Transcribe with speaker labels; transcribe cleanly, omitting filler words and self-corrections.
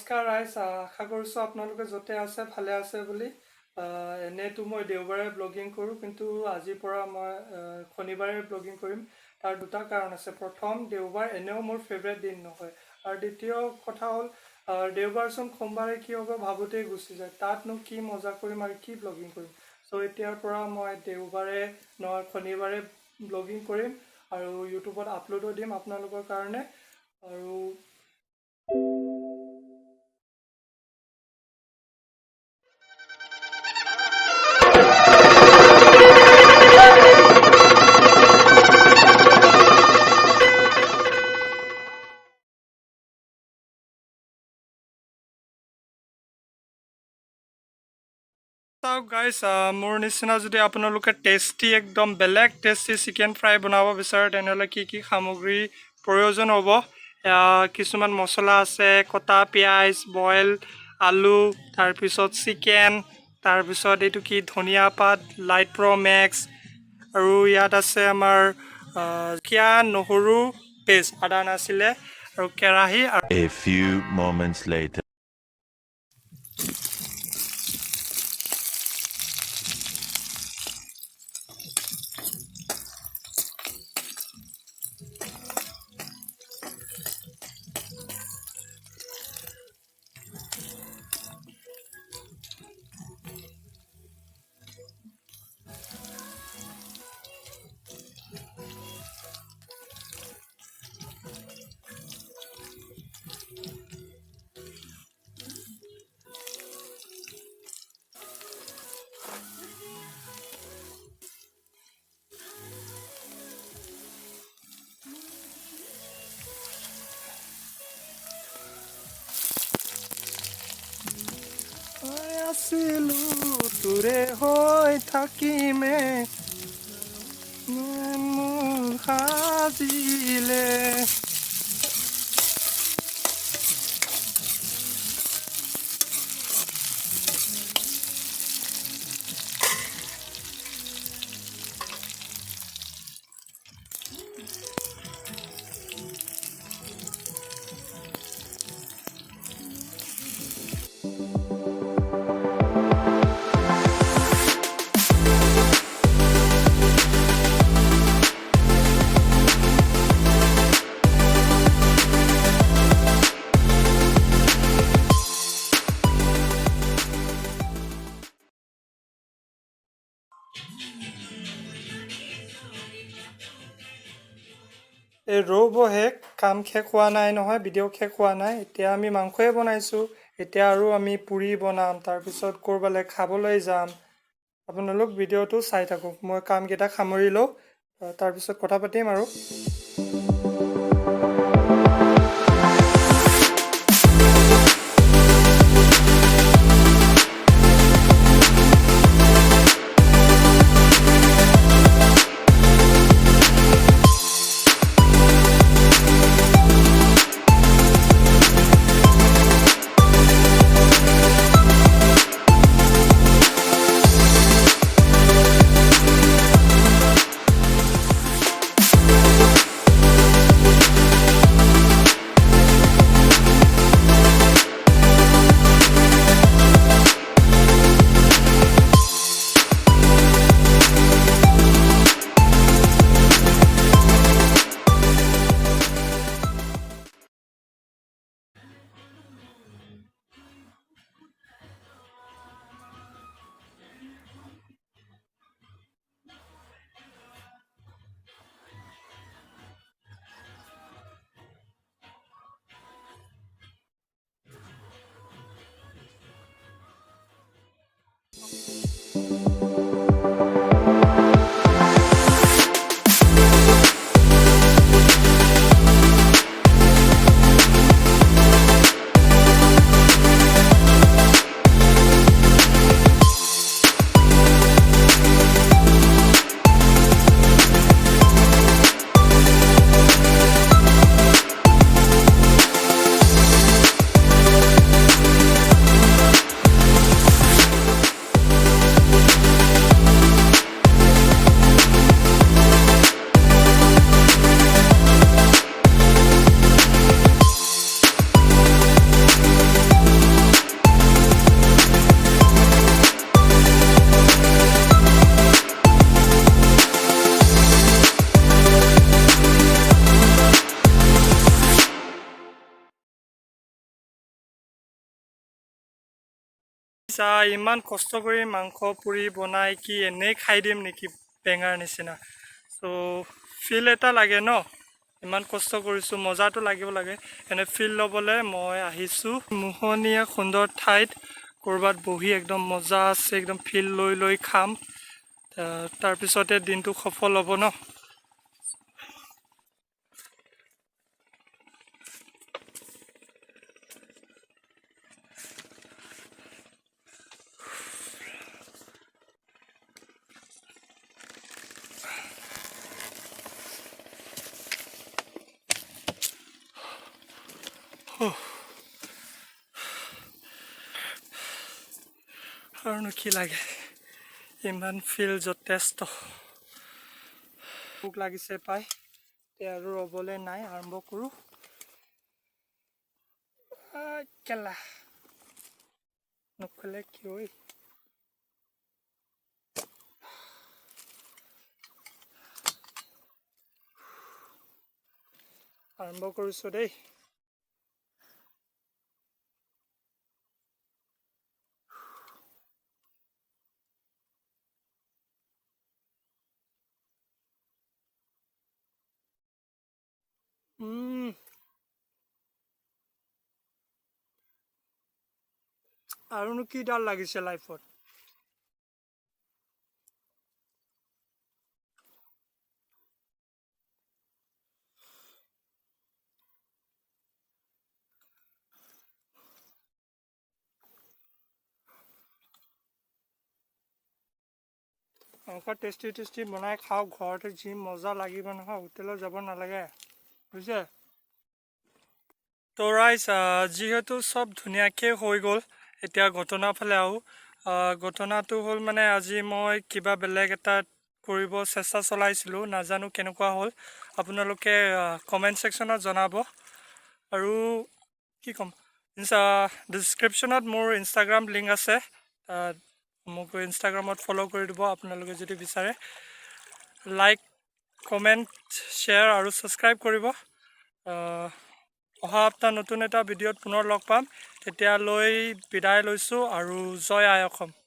Speaker 1: নমস্কাৰ ৰাইজ, আশা কৰিছোঁ আপোনালোকে য'তে আছে ভালে আছে বুলি। এনেতো মই দেওবাৰে ব্লগিং কৰোঁ, কিন্তু আজিৰ পৰা মই শনিবাৰে ব্লগিং কৰিম। তাৰ দুটা কাৰণ আছে। প্ৰথম, দেওবাৰ এনেও মোৰ ফেভৰেট দিন নহয়, আৰু দ্বিতীয় কথা হ'ল দেওবাৰচোন সোমবাৰে কি হ'ব ভাবোঁতেই গুচি যায়। তাতনো কি মজা কৰিম আৰু কি ব্লগিং কৰিম। চ' এতিয়াৰ পৰা মই দেওবাৰে নহয় শনিবাৰে ব্লগিং কৰিম আৰু ইউটিউবত আপলোডো দিম আপোনালোকৰ কাৰণে। আৰু চাওক গাইজ, মোৰ নিচিনা যদি আপোনালোকে টেষ্টি একদম বেলেগ টেষ্টি চিকেন ফ্ৰাই বনাব বিচাৰে, তেনেহ'লে কি কি সামগ্ৰী প্ৰয়োজন হ'ব। কিছুমান মছলা আছে, কটা পিঁয়াজ, বইল আলু, তাৰপিছত চিকেন, তাৰপিছত এইটো কি ধনিয়া পাত, লাইট প্ৰ' মেক্স, আৰু ইয়াত আছে আমাৰ কিয়া নহৰু পেষ্ট, আদা নাছিলে, আৰু কেৰাহী।
Speaker 2: A few moments later.
Speaker 1: আছিলো তোৰে হৈ থাকিমে মোৰ সাজিলে। এই ৰ'বহে, কাম শেষ হোৱা নাই নহয়, ভিডিঅ' শেষ হোৱা নাই। এতিয়া আমি মাংসই বনাইছোঁ, এতিয়া আৰু আমি পুৰি বনাম, তাৰপিছত ক'ৰবালৈ খাবলৈ যাম। আপোনালোক ভিডিঅ'টো চাই থাকক, মই কামকেইটা সামৰি লওঁ, তাৰপিছত কথা পাতিম আৰু। ইমান কষ্ট কৰি মাংস পুৰি বনাই কি এনেই খাই দিম নেকি বেঙাৰ নিচিনা। চ' ফিল এটা লাগে ন, ইমান কষ্ট কৰিছোঁ, মজাটো লাগিব লাগে। এনে ফিল ল'বলৈ মই আহিছোঁ মোহনীয়া সুন্দৰ ঠাইত, ক'ৰবাত বহি একদম মজা আছে, একদম ফিল লৈ লৈ খাম। তাৰপিছতে দিনটো সফল হ'ব ন। আৰুনো কি লাগে, ইমান ফিল যথেষ্ট। ভোক লাগিছে পাই, এতিয়া আৰু ৰ'বলৈ নাই, আৰম্ভ কৰোঁ। কেলা নকলে কি হয়। আৰম্ভ কৰিছোঁ দেই। আৰুনো কি ডাল লাগিছে লাইফত। এনেকুৱা টেষ্টি টেষ্টি বনাই খাওঁ, ঘৰতে যি মজা লাগিব নহয়, হোটেলত যাব নালাগে, বুজিছে। তো ৰাইজ, যিহেতু চব ধুনীয়াকৈ হৈ গ'ল, এতিয়া ঘটনাৰ ফালে আহোঁ। ঘটনাটো হ'ল মানে আজি মই কিবা বেলেগ এটা কৰিব চেষ্টা চলাইছিলোঁ, নাজানো কেনেকুৱা হ'ল। আপোনালোকে কমেণ্ট ছেকশ্যনত জনাব। আৰু কি ক'ম, ডিছক্ৰিপশ্যনত মোৰ ইনষ্টাগ্ৰাম লিংক আছে, মোক ইনষ্টাগ্ৰামত ফ'ল' কৰি দিব আপোনালোকে যদি বিচাৰে। লাইক, কমেণ্ট, শ্বেয়াৰ আৰু ছাবস্ক্ৰাইব কৰিব। অহা সপ্তাহ নতুন এটা ভিডিঅ'ত পুনৰ লগ পাম, তেতিয়ালৈ বিদায় লৈছোঁ আৰু জয় আই অসম।